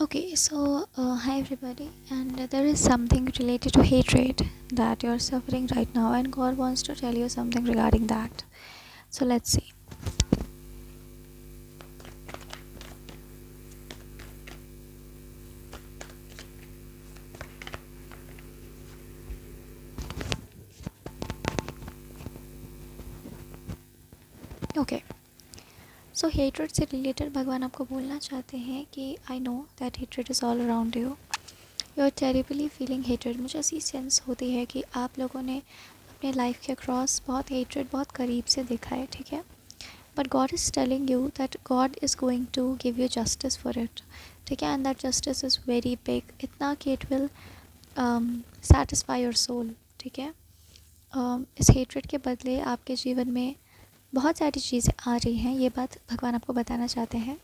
Okay, so hi everybody, and there is something related to hatred that you're suffering right now, and God wants to tell you something regarding that. So let's see. Okay, so hatred से related भगवान आपको बोलना चाहते हैं कि I know that hatred is all around you are terribly feeling hatred. मुझे ऐसी sense होती है कि आप लोगों ने अपने लाइफ के अक्रॉस बहुत हेट्रेड बहुत करीब से देखा है, ठीक है। But God is telling you that God is going to give you justice for it, ठीक है। And that justice is very big, इतना कि it will satisfy your soul, ठीक है। इस हेट्रेड के बदले आपके जीवन में बहुत सारी चीज़ें आ रही हैं, ये बात भगवान आपको बताना चाहते हैं,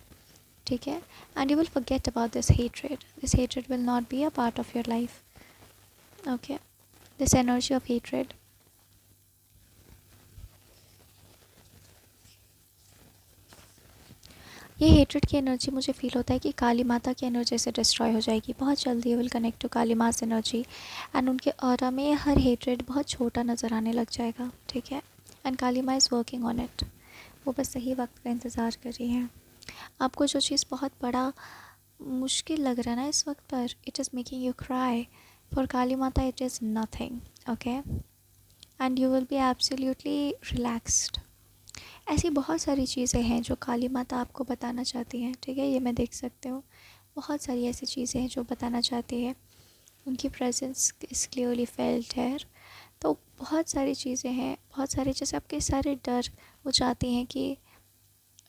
ठीक है। And you will forget about this hatred will not be a part of your life, okay. This energy of hatred, ये हेट्रेड की एनर्जी मुझे फील होता है कि काली माता की एनर्जी से डिस्ट्रॉय हो जाएगी बहुत जल्दी। विल कनेक्ट टू काली मास एनर्जी, एंड उनके ऑरा में हर हेट्रेड बहुत छोटा नज़र आने लग जाएगा, ठीक है। एंड काली माँ इज़ वर्किंग ऑन इट, वो बस सही वक्त का इंतज़ार कर रही है। आपको जो चीज़ बहुत बड़ा मुश्किल लग रहा है ना इस वक्त पर, it is making you cry, for Kali Mata it is nothing, okay. And you will be absolutely relaxed. ऐसी बहुत सारी चीज़ें हैं जो काली माता आपको बताना चाहती हैं, ठीक है। ये मैं देख सकती हूँ, बहुत सारी ऐसी चीज़ें हैं जो बताना चाहती है। उनकी प्रेजेंस इज़ क्लियरली फेल्ट है। तो बहुत सारी चीज़ें हैं, बहुत सारे जैसे आपके सारे डर वो चाहती हैं कि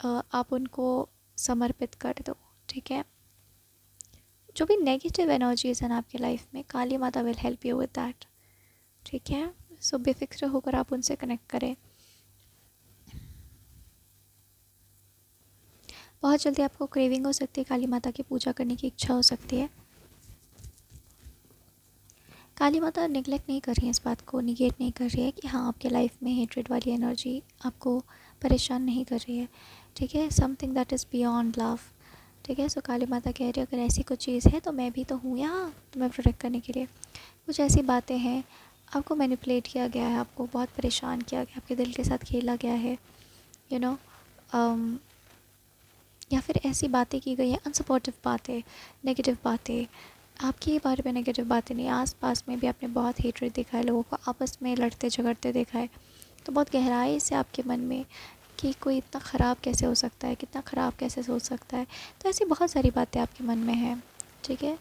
आप उनको समर्पित कर दो, ठीक है। जो भी नेगेटिव एनर्जीज हैं आपके लाइफ में, काली माता will help you with that, ठीक है। सो बेफिक्र होकर आप उनसे कनेक्ट करें। बहुत जल्दी आपको क्रेविंग हो सकती है, काली माता की पूजा करने की इच्छा हो सकती है। काली माता निगलेक्ट नहीं कर रही है इस बात को, निगेट नहीं कर रही है कि हाँ आपके लाइफ में हेट्रेड वाली एनर्जी आपको परेशान नहीं कर रही है, ठीक है। Something that is beyond love, ठीक है। सो काली माता कह रही है अगर ऐसी कोई चीज़ है तो मैं भी तो हूँ यहाँ तुम्हें प्रोटेक्ट करने के लिए। कुछ ऐसी बातें हैं, आपको मैनिपुलेट किया गया है, आपको बहुत परेशान किया गया, आपके दिल के साथ खेला गया है, यू नो। या फिर ऐसी बातें की गई हैं, अनसपोर्टिव बातें, नेगेटिव बातें, आपके बारे में नेगेटिव बातें नहीं, आस पास में भी आपने बहुत हेट्रेड देखा है, लोगों को आपस में लड़ते झगड़ते देखा है। तो बहुत गहराई से आपके मन में कि कोई इतना ख़राब कैसे हो सकता है, कितना ख़राब कैसे सोच सकता है। तो ऐसी बहुत सारी बातें आपके मन में हैं, ठीक है।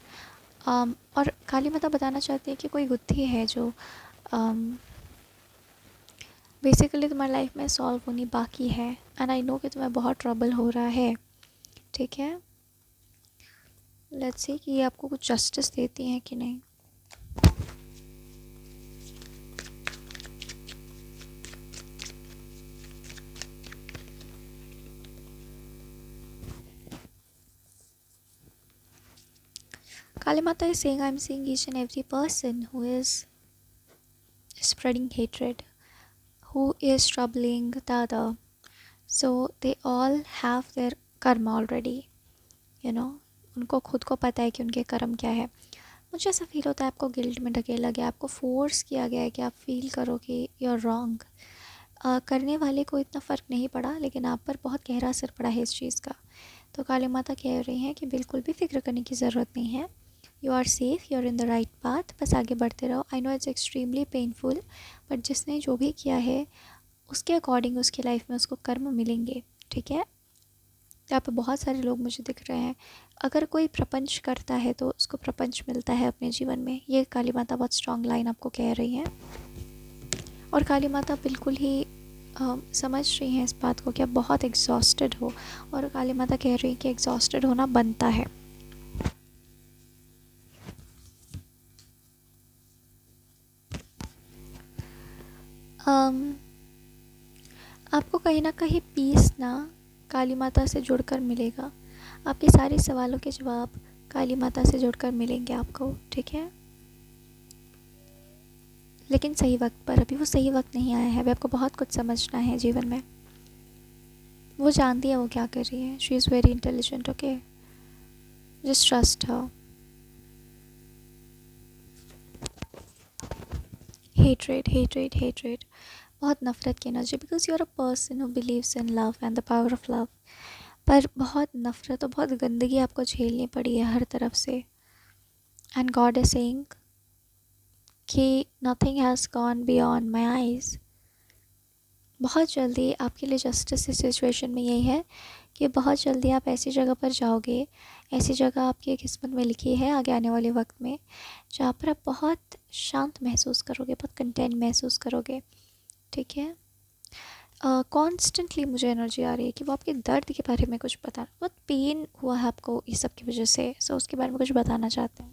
और काली माता बताना चाहती है कि कोई गुत्थी है जो बेसिकली तुम्हारी लाइफ में सॉल्व होनी बाकी है। एंड आई नो कि तुम्हें बहुत ट्रबल हो रहा है, ठीक है। लेट्स सी कि ये आपको कुछ जस्टिस देती हैं कि नहीं। Kali Mata is saying, I'm seeing each and every person who is spreading hatred, who is troubling the other. So they all have their karma already, you know. उनको खुद को पता है कि उनके कर्म क्या है। मुझे ऐसा फील होता है आपको गिल्ट में ढकेला गया, आपको फोर्स किया गया है कि आप फील करो कि यू आर रॉन्ग। करने वाले को इतना फ़र्क नहीं पड़ा, लेकिन आप पर बहुत गहरा असर पड़ा है इस चीज़ का। तो काली माता कह रही हैं कि बिल्कुल भी फ़िक्र करने की ज़रूरत नहीं है, you are safe, you are in the right path, बस आगे बढ़ते रहो। I know it's extremely painful, but जिसने जो भी किया है उसके अकॉर्डिंग उसकी लाइफ में उसको कर्म मिलेंगे, ठीक है। यहाँ पे बहुत सारे लोग मुझे दिख रहे हैं, अगर कोई प्रपंच करता है तो उसको प्रपंच मिलता है अपने जीवन में। ये काली माता बहुत स्ट्रॉन्ग लाइन आपको कह रही हैं। और काली माता बिल्कुल ही समझ रही हैं इस बात को कि आप बहुत एग्जॉस्टेड हो, और काली माता कह रही है कि एग्जॉस्टेड होना बनता है। आपको कहीं ना कहीं पीस ना काली माता से जुड़कर मिलेगा। आपके सारे सवालों के जवाब काली माता से जुड़कर मिलेंगे आपको, ठीक है। लेकिन सही वक्त पर, अभी वो सही वक्त नहीं आया है, अभी आपको बहुत कुछ समझना है जीवन में। वो जानती है वो क्या कर रही है, she is very intelligent, okay. Just trust her. Hatred. बहुत नफ़रत की energy, because you are a person who believes in love and the power of love. पर बहुत नफ़रत और बहुत गंदगी आपको झेलनी पड़ी है हर तरफ से. एंड गॉड इज सेइंग कि nothing has gone beyond my eyes. बहुत जल्दी आपके लिए जस्टिस इस सिचुएशन में यही है कि बहुत जल्दी आप ऐसी जगह पर जाओगे, ऐसी जगह आपकी किस्मत में लिखी है आगे आने वाले वक्त में, जहाँ पर आप बहुत शांत महसूस करोगे, बहुत कंटेंट महसूस करोगे. ठीक है. कॉन्स्टेंटली मुझे एनर्जी आ रही है कि वो आपके दर्द के बारे में कुछ बता, बहुत पेन हुआ है आपको इस सब की वजह से, सो उसके बारे में कुछ बताना चाहते हैं.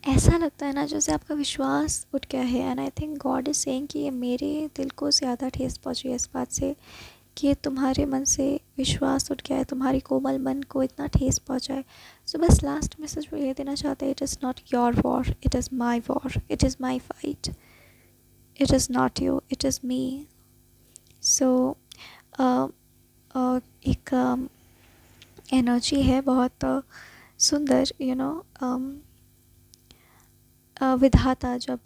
ऐसा लगता है ना जैसे आपका विश्वास उठ गया है. And I think God is saying कि ये मेरे दिल को ज़्यादा ठेस पहुँची है इस बात से कि तुम्हारे मन से विश्वास उठ गया है, तुम्हारी कोमल मन को इतना ठेस पहुँचा है. सो बस लास्ट मैसेज वो ये देना चाहते हैं, it is not your war, it is my war, it is my fight, it is not you, it is me. So एक एनर्जी है बहुत सुंदर, विधाता जब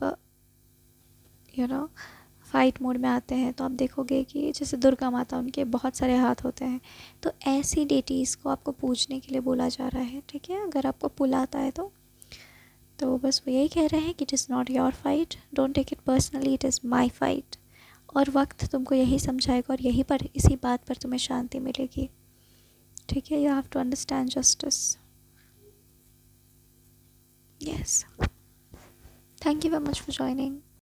फाइट मोड में आते हैं तो आप देखोगे कि जैसे दुर्गा माता, उनके बहुत सारे हाथ होते हैं. तो ऐसी डेटीज़ को आपको पूजने के लिए बोला जा रहा है. ठीक है, अगर आपको पुल आता है तो बस वो यही कह रहे हैं कि it is not your fight, don't take it personally, it is my fight. और वक्त तुमको यही समझाएगा और यही पर, इसी बात पर तुम्हें शांति मिलेगी. ठीक है, you have to understand justice. Yes. Thank you very much for joining.